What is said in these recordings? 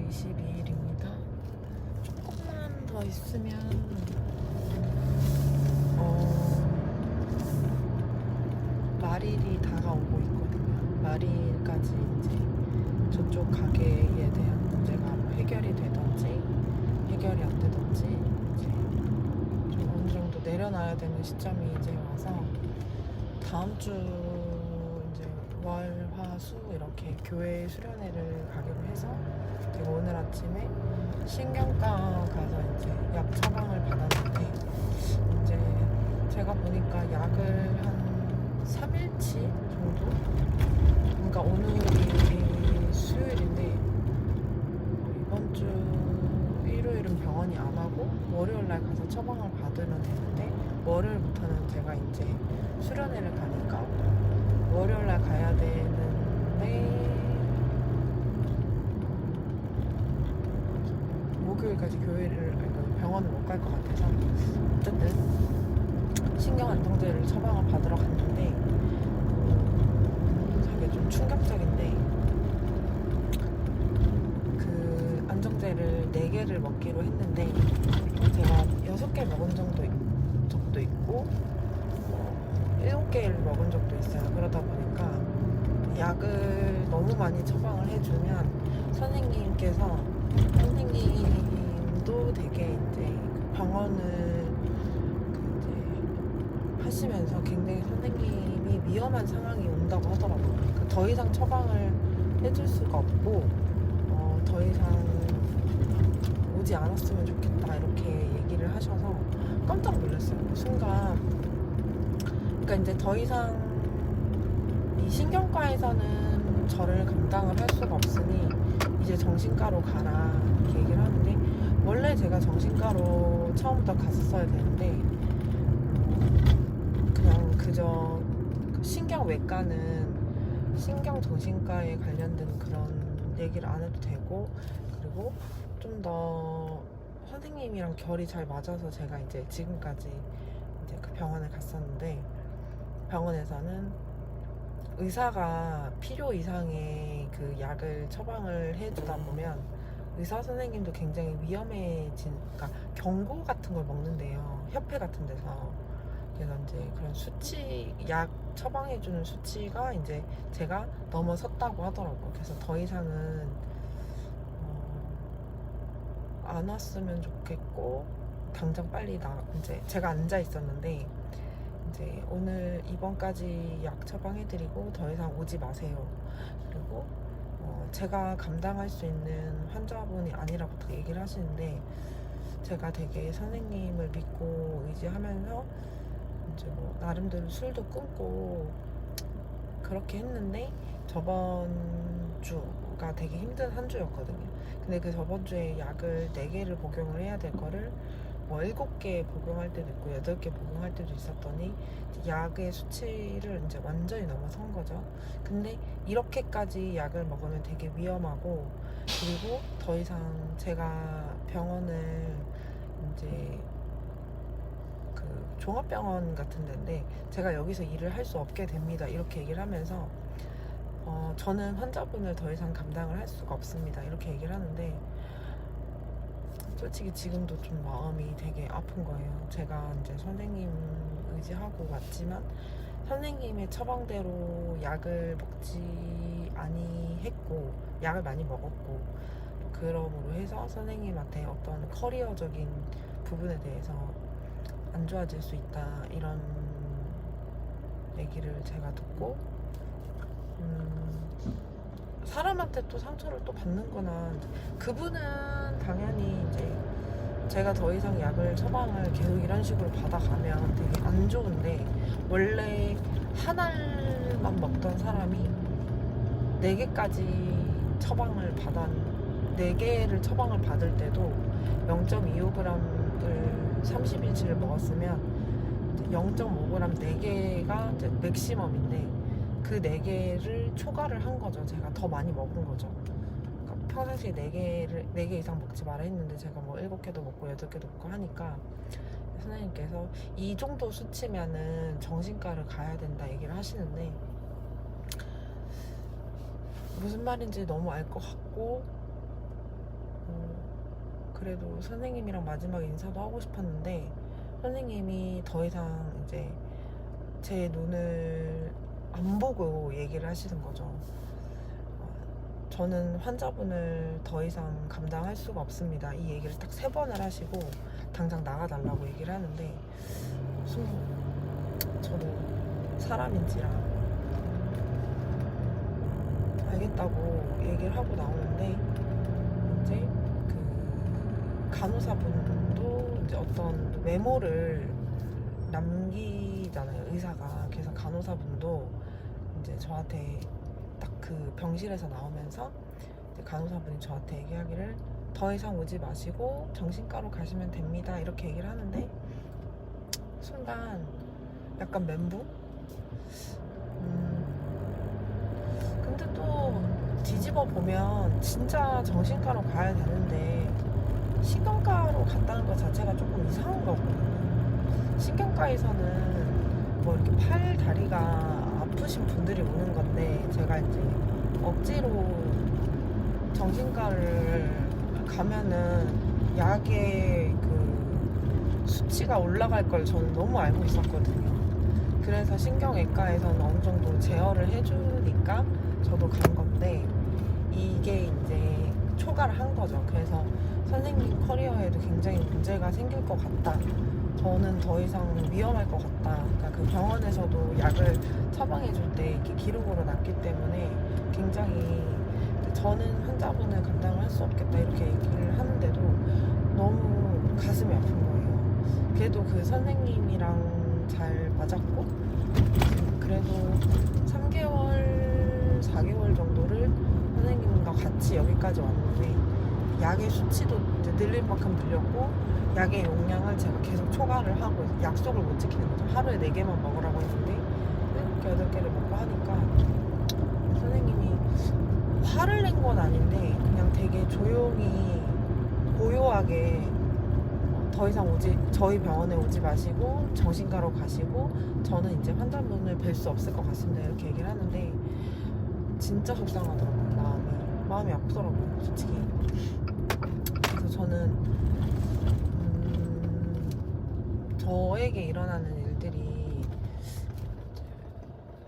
22일입니다. 조금만 더 있으면 말일이 다가오고 있거든요. 말일까지 이제 저쪽 가게에 대한 문제가 해결이 되든지 해결이 안 되든지 이제 좀 어느 정도 내려놔야 되는 시점이 이제 와서 다음 주 이제 월, 화, 수 이렇게 교회 수련회를 가기로 해서 제가 오늘 아침에 신경과 가서 이제 약 처방을 받았는데 이제 제가 보니까 약을 한 3일치 정도? 그러니까 오늘이 수요일인데 이번 주 일요일은 병원이 안 하고 월요일날 가서 처방을 받으면 되는데 월요일부터는 제가 이제 수련회를 가니까 월요일날 가야 되는데 목요일까지 병원을 못 갈 것 같아서 어쨌든 신경안정제를 처방을 받으러 갔는데 되게 좀 충격적인데 그 안정제를 4개를 먹기로 했는데 제가 6개 먹은 적도 있고 7개를 먹은 적도 있어요. 그러다 보니까 약을 너무 많이 처방을 해주면 선생님도 되게 이제 병원을 이제 하시면서 굉장히 선생님이 위험한 상황이 온다고 하더라고요. 그러니까 더 이상 처방을 해줄 수가 없고 더 이상 오지 않았으면 좋겠다 이렇게 얘기를 하셔서 깜짝 놀랐어요. 그 순간. 그러니까 이제 더 이상 이 신경과에서는 저를 감당을 할 수가 없으니 이제 정신과로 가라 이렇게 얘기를 하는데 원래 제가 정신과로 처음부터 갔었어야 되는데 그냥 그저 신경외과는 신경정신과에 관련된 그런 얘기를 안 해도 되고 그리고 좀 더 선생님이랑 결이 잘 맞아서 제가 이제 지금까지 이제 그 병원에 갔었는데 병원에서는 의사가 필요 이상의 그 약을 처방을 해주다 보면 의사 선생님도 굉장히 그러니까 경고 같은 걸 먹는데요. 협회 같은 데서. 그래서 이제 그런 약 처방해주는 수치가 이제 제가 넘어섰다고 하더라고요. 그래서 더 이상은 안 왔으면 좋겠고 당장 빨리 이제 제가 앉아 있었는데 이제 오늘 이번까지 약 처방해드리고 더 이상 오지 마세요. 그리고 제가 감당할 수 있는 환자분이 아니라고 얘기를 하시는데 제가 되게 선생님을 믿고 의지하면서 이제 뭐 나름대로 술도 끊고 그렇게 했는데 저번 주가 되게 힘든 한 주였거든요. 근데 그 저번 주에 약을 4개를 복용을 해야 될 거를 뭐 7개 복용할 때도 있고 8개 복용할 때도 있었더니 약의 수치를 이제 완전히 넘어선 거죠. 근데 이렇게까지 약을 먹으면 되게 위험하고 그리고 더 이상 제가 병원을 이제 그 종합병원 같은 데인데 제가 여기서 일을 할 수 없게 됩니다 이렇게 얘기를 하면서 저는 환자분을 더 이상 감당을 할 수가 없습니다 이렇게 얘기를 하는데 솔직히 지금도 좀 마음이 되게 아픈 거예요. 제가 이제 선생님 의지하고 왔지만 선생님의 처방대로 약을 먹지 아니했고 약을 많이 먹었고 그러므로 해서 선생님한테 어떤 커리어적인 부분에 대해서 안 좋아질 수 있다 이런 얘기를 제가 듣고 사람한테 또 상처를 또 받는구나. 그분은 당연히 이제 제가 더 이상 약을 처방을 계속 이런 식으로 받아가면 되게 안 좋은데 원래 한 알만 먹던 사람이 4개까지 처방을 4개를 처방을 받을 때도 0.25g을 30일치를 먹었으면 0.5g 4개가 이제 맥시멈인데 그 4개를 초과를 한 거죠. 제가 더 많이 먹은 거죠. 그러니까 평상시에 4개 이상 먹지 말아 했는데 제가 뭐 7개도 먹고 8개도 먹고 하니까 선생님께서 이 정도 수치면은 정신과를 가야 된다 얘기를 하시는데 무슨 말인지 너무 알 것 같고 그래도 선생님이랑 마지막에 인사도 하고 싶었는데 선생님이 더 이상 이제 제 눈을 안 보고 얘기를 하시는 거죠. 저는 환자분을 더 이상 감당할 수가 없습니다. 이 얘기를 딱 3번을 하시고 당장 나가달라고 얘기를 하는데 무슨 저도 사람인지라 알겠다고 얘기를 하고 나오는데 이제 그 간호사분도 이제 어떤 메모를 남기잖아요, 의사가. 그래서 간호사분도 이제 저한테 딱 그 병실에서 나오면서 이제 간호사분이 저한테 얘기하기를 더 이상 오지 마시고 정신과로 가시면 됩니다, 이렇게 얘기를 하는데 순간 약간 멘붕? 근데 또 뒤집어 보면 진짜 정신과로 가야 되는데 신경과로 갔다는 것 자체가 조금 이상한 거거든요. 신경과에서는 뭐 이렇게 팔, 다리가 아프신 분들이 오는 건데 제가 이제 억지로 정신과를 가면은 약의 그 수치가 올라갈 걸 저는 너무 알고 있었거든요. 그래서 신경외과에서는 어느 정도 제어를 해주니까 저도 간 건데 이게 이제 초과를 한 거죠. 그래서 선생님 커리어에도 굉장히 문제가 생길 것 같다. 저는 더 이상 위험할 것 같다. 그러니까 그 병원에서도 약을 처방해줄 때 이렇게 기록으로 남기 때문에 굉장히 저는 환자분을 감당을 할 수 없겠다 이렇게 얘기를 하는데도 너무 가슴이 아픈 거예요. 그래도 그 선생님이랑 잘 맞았고 그래도 3개월, 4개월 정도를 선생님과 같이 여기까지 왔는데 약의 수치도 늘릴 만큼 늘렸고 약의 용량을 제가 계속 초과를 하고 약속을 못 지키는 거죠. 하루에 4개만 먹으라고 했는데 8개를 먹고 하니까 선생님이 화를 낸 건 아닌데 그냥 되게 조용히 고요하게 더 이상 저희 병원에 오지 마시고 정신과로 가시고 저는 이제 환자분을 뵐 수 없을 것 같습니다, 이렇게 얘기를 하는데 진짜 속상하더라고요. 마음이 아프더라고요, 솔직히. 그래서 저는 저에게 일어나는 일들이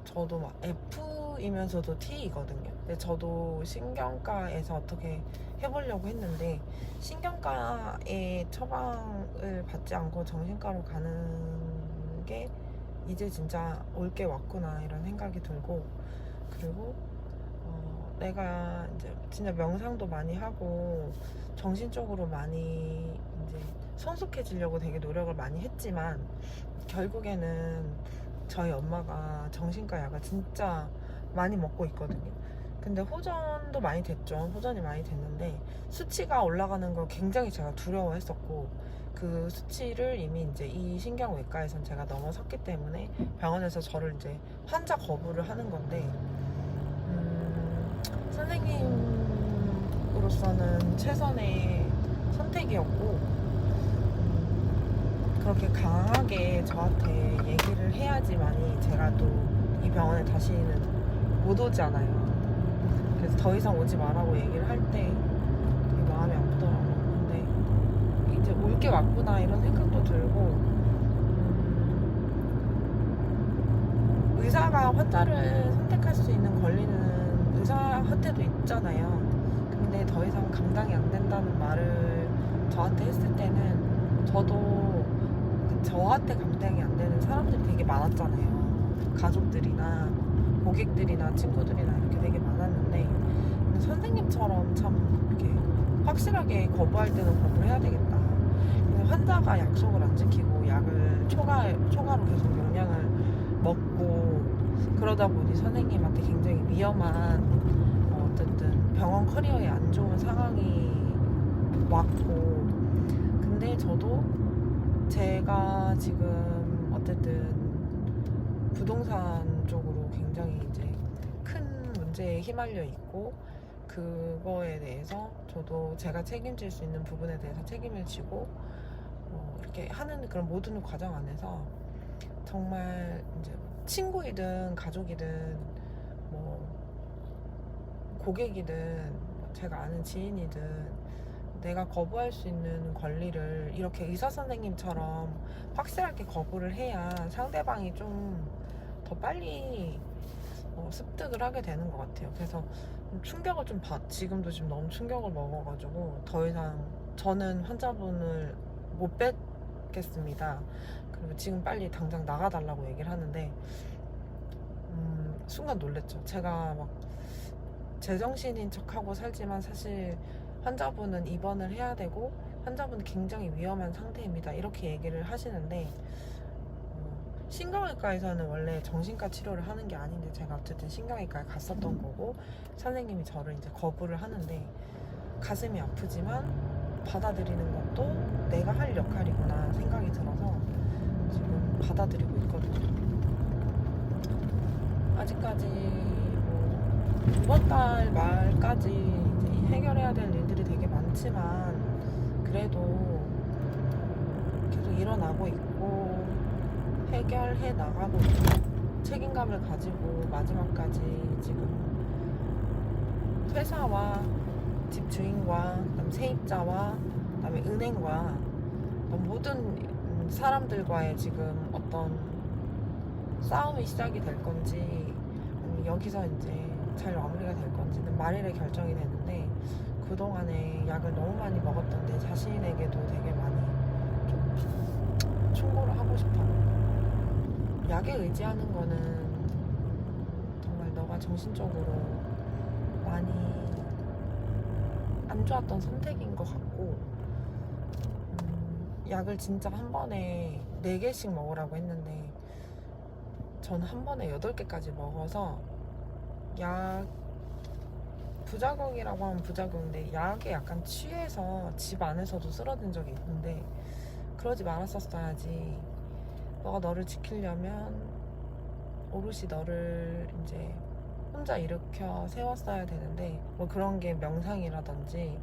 저도 막 F이면서도 T이거든요. 근데 저도 신경과에서 어떻게 해보려고 했는데 신경과에 처방을 받지 않고 정신과로 가는 게 이제 진짜 올 게 왔구나 이런 생각이 들고 그리고 내가 이제 진짜 명상도 많이 하고 정신적으로 많이 이제 성숙해지려고 되게 노력을 많이 했지만 결국에는 저희 엄마가 정신과 약을 진짜 많이 먹고 있거든요. 근데 호전도 많이 됐죠. 호전이 많이 됐는데 수치가 올라가는 걸 굉장히 제가 두려워했었고 그 수치를 이미 이제 이 신경외과에선 제가 넘어섰기 때문에 병원에서 저를 이제 환자 거부를 하는 건데 선생님으로서는 최선의 선택이었고 그렇게 강하게 저한테 얘기를 해야지만이 제가 또 이 병원에 다시는 못 오잖아요. 그래서 더 이상 오지 마라고 얘기를 할 때 되게 마음이 아프더라고요. 근데 이제 올 게 왔구나 이런 생각도 들고 의사가 환자를 선택할 수 있는 권리는 의사한테도 있잖아요. 근데 더 이상 감당이 안 된다는 말을 저한테 했을 때는 저도 저한테 감당이 안 되는 사람들이 되게 많았잖아요. 가족들이나 고객들이나 친구들이나 이렇게 되게 많았는데 선생님처럼 참 이렇게 확실하게 거부할 때는 거부를 해야 되겠다. 환자가 약속을 안 지키고 약을 초과로 계속 용량을 먹고 그러다 보니 선생님한테 굉장히 위험한 어쨌든 병원 커리어에 안 좋은 상황이 왔고 근데 저도 제가 지금 어쨌든 부동산 쪽으로 굉장히 이제 큰 문제에 휘말려 있고 그거에 대해서 저도 제가 책임질 수 있는 부분에 대해서 책임을 지고 이렇게 하는 그런 모든 과정 안에서 정말 이제 친구이든 가족이든 뭐 고객이든 제가 아는 지인이든 내가 거부할 수 있는 권리를 이렇게 의사 선생님처럼 확실하게 거부를 해야 상대방이 좀 더 빨리 습득을 하게 되는 것 같아요. 그래서 충격을 지금도 지금 너무 충격을 먹어가지고 더 이상 저는 환자분을 못 뵙겠습니다. 그리고 지금 빨리 당장 나가달라고 얘기를 하는데 순간 놀랬죠. 제가 막 제정신인 척하고 살지만 사실 환자분은 입원을 해야 되고 환자분은 굉장히 위험한 상태입니다. 이렇게 얘기를 하시는데 신경외과에서는 원래 정신과 치료를 하는 게 아닌데 제가 어쨌든 신경외과에 갔었던 거고 선생님이 저를 이제 거부를 하는데 가슴이 아프지만 받아들이는 것도 내가 할 역할이구나 생각이 들어서 지금 받아들이고 있거든요. 아직까지 이번 달 말까지 이제 해결해야 될 일들이 되게 많지만 그래도 계속 일어나고 있고 해결해 나가고 있고 책임감을 가지고 마지막까지 지금 회사와 집주인과 그다음에 세입자와 그다음에 은행과 모든 사람들과의 지금 어떤 싸움이 시작이 될 건지 여기서 이제 잘 마무리가 될 건지는 말일에 결정이 되는데 그동안에 약을 너무 많이 먹었던 내 자신에게도 되게 많이 좀 충고를 하고 싶어요. 약에 의지하는 거는 정말 너가 정신적으로 많이 안 좋았던 선택인 것 같고 약을 진짜 한 번에 4개씩 먹으라고 했는데 저는 한 번에 8개까지 먹어서 약 부작용이라고 하면 부작용인데 약에 약간 취해서 집 안에서도 쓰러진 적이 있는데 그러지 말았었어야지. 너가 너를 지키려면 오롯이 너를 이제 혼자 일으켜 세웠어야 되는데 뭐 그런 게 명상이라든지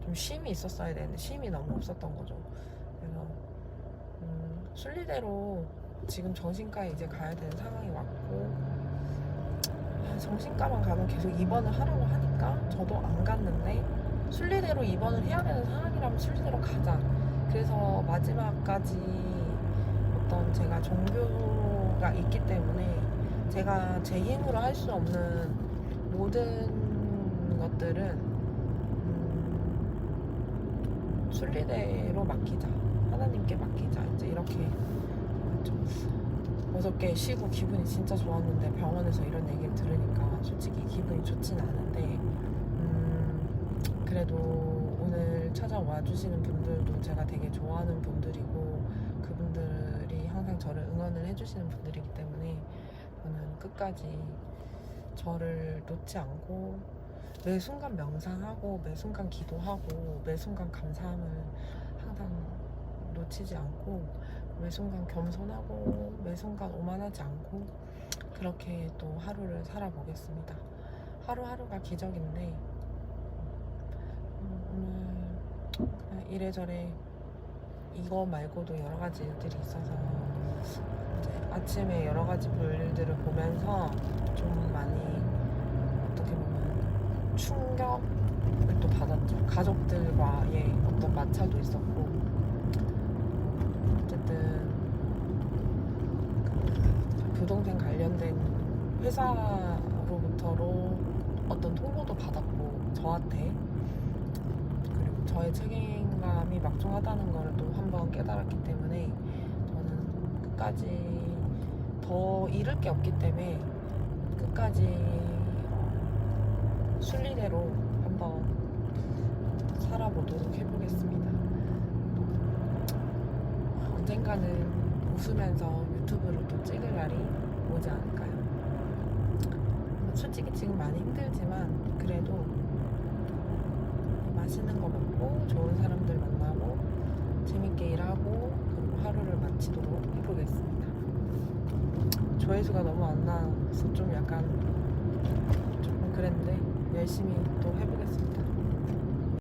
좀 쉼이 있었어야 되는데 쉼이 너무 없었던 거죠. 그래서 순리대로 지금 정신과에 이제 가야 되는 상황이 왔고 정신과만 가면 계속 입원을 하라고 하니까 저도 안 갔는데 순리대로 입원을 해야 되는 상황이라면 순리대로 가자. 그래서 마지막까지 어떤 제가 종교가 있기 때문에 제가 제 힘으로 할 수 없는 모든 것들은 순리대로 맡기자. 하나님께 맡기자. 이제 이렇게 좀 어저께 쉬고 기분이 진짜 좋았는데 병원에서 이런 얘기를 들으니까 솔직히 기분이 좋진 않은데 그래도 오늘 찾아와 주시는 분들도 제가 되게 좋아하는 분들이고 그분들이 항상 저를 응원을 해주시는 분들이기 때문에 저는 끝까지 저를 놓지 않고 매 순간 명상하고 매 순간 기도하고 매 순간 감사함을 항상 놓치지 않고 매 순간 겸손하고 매 순간 오만하지 않고 그렇게 또 하루를 살아보겠습니다. 하루하루가 기적인데 오늘 그냥 이래저래 이거 말고도 여러 가지 일들이 있어서 이제 아침에 여러 가지 볼일들을 보면서 좀 많이 어떻게 보면 충격을 또 받았죠. 가족들과의 어떤 마찰도 있었고 어쨌든 부동산 관련된 회사로부터로 어떤 통보도 받았고 저한테 그리고 저의 책임감이 막중하다는 걸 또 한 번 깨달았기 때문에 저는 끝까지 더 잃을 게 없기 때문에 끝까지 순리대로 한번 살아보도록 해보겠습니다. 언젠가는 웃으면서 유튜브를 또 찍을 날이 오지 않을까요? 솔직히 지금 많이 힘들지만 그래도 맛있는 거 먹고 좋은 사람들 만나고 재밌게 일하고 그리고 하루를 마치도록 해보겠습니다. 조회수가 너무 안 나와서 좀 약간 조금 그랬는데 열심히 또 해보겠습니다.